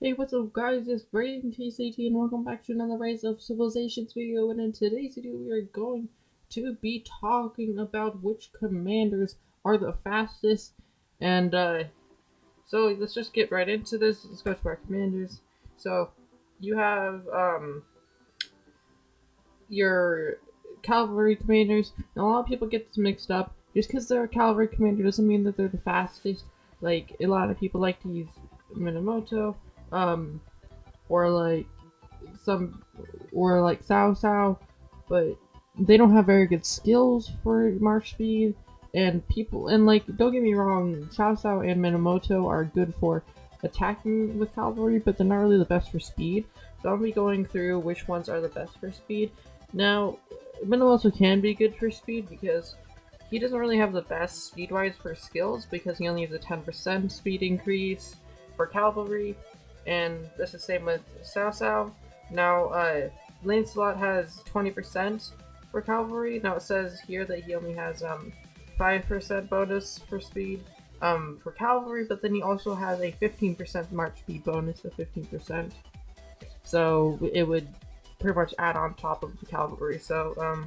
Hey, what's up guys, it's BraydenTCT and welcome back to another Rise of Civilizations video, and in today's video we are going to be talking about which commanders are the fastest, and so let's just get right into this. Let's go to our commanders. So, you have, your cavalry commanders. Now, a lot of people get this mixed up. Just because they're a cavalry commander doesn't mean that they're the fastest. Like, a lot of people like to use Minamoto, or like Cao Cao, but they don't have very good skills for march speed. And don't get me wrong, Cao Cao and Minamoto are good for attacking with cavalry, but they're not really the best for speed. So I'll be going through which ones are the best for speed. Now, Minamoto can be good for speed because he doesn't really have the best speed-wise for skills because he only has a 10% speed increase for cavalry, and that's the same with Cao Cao. Now, Lancelot has 20% for cavalry. Now it says here that he only has 5% bonus for speed for cavalry, but then he also has a 15% march speed bonus of 15%. So it would pretty much add on top of the cavalry. So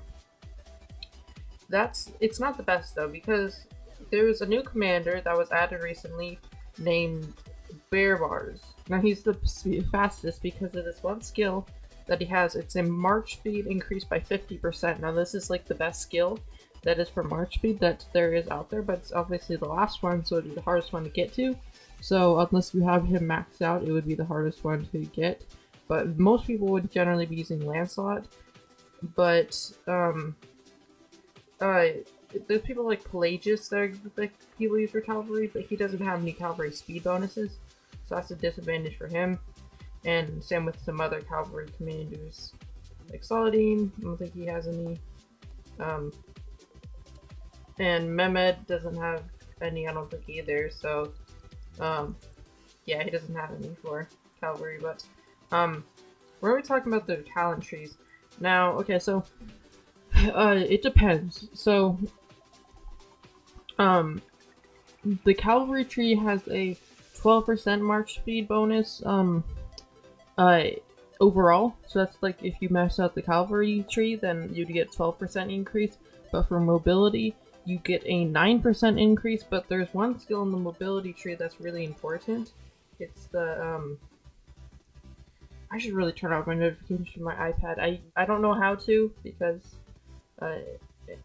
it's not the best though, because there's a new commander that was added recently named Bear. Now he's the fastest because of this one skill that he has. It's a march speed increased by 50%. Now this is like the best skill that is for march speed that there is out there, but it's obviously the last one, so it'd be the hardest one to get to. So unless you have him maxed out, it would be the hardest one to get. But most people would generally be using Lancelot. But there's people like Pelagius that people use for cavalry, but he doesn't have any cavalry speed bonuses, so that's a disadvantage for him. And same with some other cavalry commanders, like Saladin. I don't think he has any. And Mehmed doesn't have any, I don't think either, so yeah, he doesn't have any for cavalry. But we're already talking about the talent trees. Now, okay, so it depends. So the cavalry tree has a 12% march speed bonus overall. So that's like if you max out the cavalry tree, then you'd get 12% increase. But for mobility, you get a 9% increase. But there's one skill in the mobility tree that's really important. It's the I should really turn off my notifications from my iPad. I don't know how to, because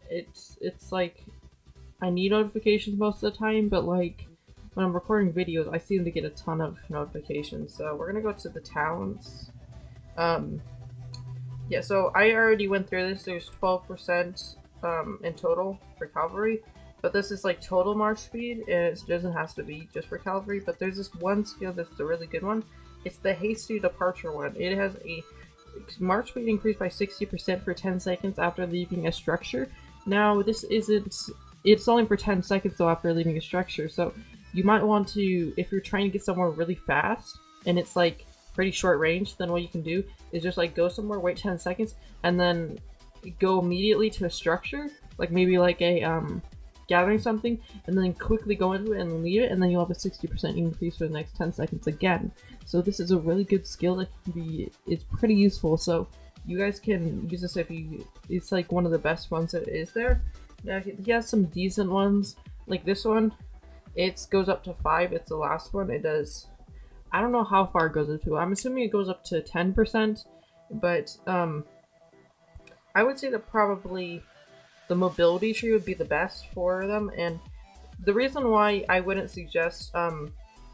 it's like I need notifications most of the time, but like when I'm recording videos, I seem to get a ton of notifications. So we're gonna go to the talents. Yeah, so I already went through this. There's 12% in total for cavalry, but this is like total march speed, and it doesn't have to be just for cavalry. But there's this one skill that's the really good one. It's the Hasty Departure one. It has a march speed increase by 60% for 10 seconds after leaving a structure. Now, this isn't... It's only for 10 seconds though after leaving a structure, so you might want to, if you're trying to get somewhere really fast, and it's like pretty short range, then what you can do is just like go somewhere, wait 10 seconds, and then go immediately to a structure, like maybe like a gathering something, and then quickly go into it and leave it, and then you'll have a 60% increase for the next 10 seconds again. So this is a really good skill that can be, it's pretty useful, so you guys can use this if you, it's like one of the best ones that is there. Now he has some decent ones, like this one, it goes up to 5, it's the last one. It does, I don't know how far it goes up to, I'm assuming it goes up to 10%, but I would say that probably the mobility tree would be the best for them. And the reason why I wouldn't suggest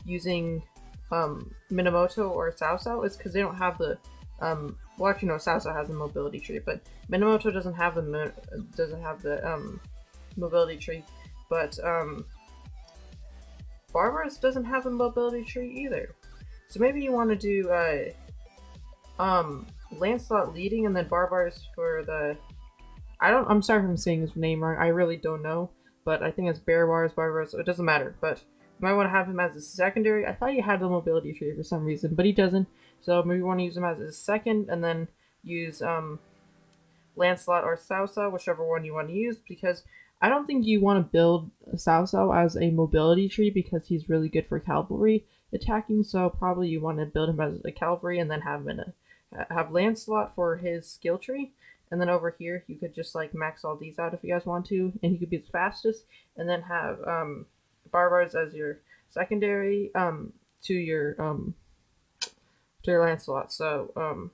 using Minamoto or Cao Cao is because they don't have the well, actually no, Cao Cao has a mobility tree, but Minamoto doesn't have the mobility tree. But Barbarous doesn't have a mobility tree either. So maybe you want to do Lancelot leading, and then Barbarous for the... I'm sorry if I'm saying his name wrong, I really don't know, but I think it's Barbarous, so it doesn't matter, but you might want to have him as a secondary. I thought he had the mobility tree for some reason, but he doesn't, so maybe you want to use him as a second, and then use Lancelot or Cao Cao, whichever one you want to use, because I don't think you want to build Cao Cao as a mobility tree because he's really good for cavalry. attacking, so probably you want to build him as a cavalry and then have him in have Lancelot for his skill tree. And then over here, you could just like max all these out if you guys want to, and he could be the fastest. And then have Barbars as your secondary to your Lancelot. So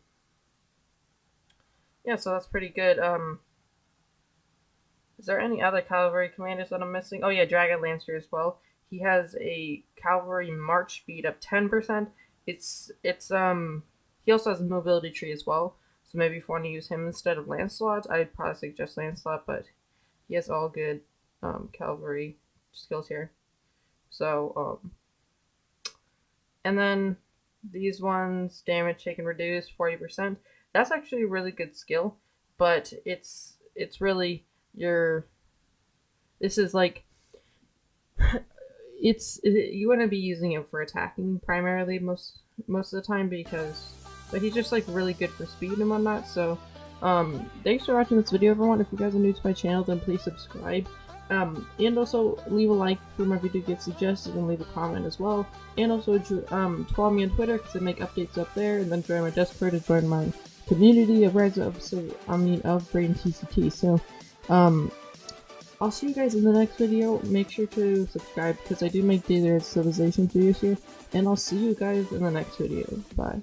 yeah, so that's pretty good. Is there any other cavalry commanders that I'm missing? Oh yeah, Dragon Lancer as well. He has a cavalry march speed of 10%. It's he also has a mobility tree as well. So maybe if you want to use him instead of Lancelot, I'd probably suggest Lancelot, but he has all good cavalry skills here. So and then these ones, damage taken reduced 40%. That's actually a really good skill, but it's really this is like you want to be using it for attacking primarily most of the time, but he's just like really good for speed and whatnot. So thanks for watching this video, everyone. If you guys are new to my channel, then please subscribe, and also leave a like for my video gets suggested, and leave a comment as well. And also follow me on Twitter because I make updates up there, and then join my Discord to join my community of BraydenTCT. So I'll see you guys in the next video. Make sure to subscribe because I do make daily civilization videos here, and I'll see you guys in the next video. Bye.